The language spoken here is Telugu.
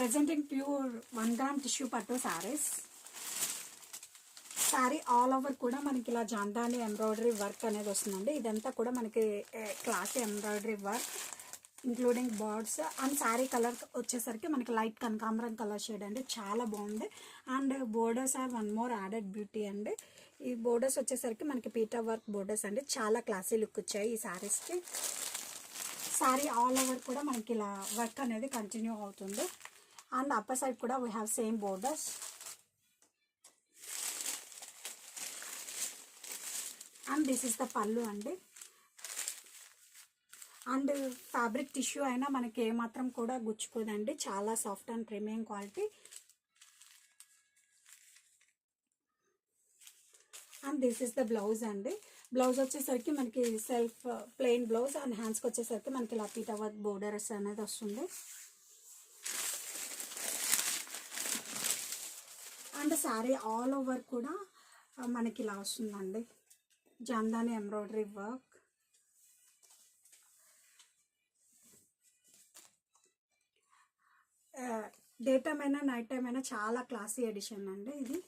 ప్రెజెంటింగ్ ప్యూర్ 1 గ్రామ్ టిష్యూ పట్టు శారీస్. శారీ ఆల్ ఓవర్ కూడా మనకి ఇలా జాందాని ఎంబ్రాయిడరీ వర్క్ అనేది వస్తుందండి. ఇదంతా కూడా మనకి classy embroidery work including birds. And sari colour వచ్చేసరికి మనకి లైట్ కనకాంబరం కలర్ షేడ్ అండి, చాలా బాగుంది. And borders are one more added beauty అండి. ఈ బోర్డర్స్ వచ్చేసరికి మనకి పీటా వర్క్ బోర్డర్స్ అండి, చాలా క్లాసీ లుక్ వచ్చాయి ఈ శారీస్కి. శారీ ఆల్ ఓవర్ కూడా మనకి ఇలా వర్క్ అనేది కంటిన్యూ అవుతుంది. అండ్ అప్పర్ సైడ్ కూడా we have same borders. And this is the పళ్ళు అండి. అండ్ ఫ్యాబ్రిక్ టిష్యూ అయినా మనకి ఏమాత్రం కూడా గుచ్చుకోదండి, చాలా soft and premium quality. And this is the blouse అండి. బ్లౌజ్ వచ్చేసరికి మనకి సెల్ఫ్ ప్లెయిన్ బ్లౌజ్. అండ్ హ్యాండ్స్కి వచ్చేసరికి మనకి ఇలా పీటా వర్క్ బోర్డర్స్ అనేది వస్తుంది. అండ్ శారీ ఆల్ ఓవర్ కూడా మనకి ఇలా వస్తుందండి, Jamdani embroidery work. Day time అయినా నైట్ టైం అయినా చాలా క్లాసీ ఎడిషన్ అండి ఇది.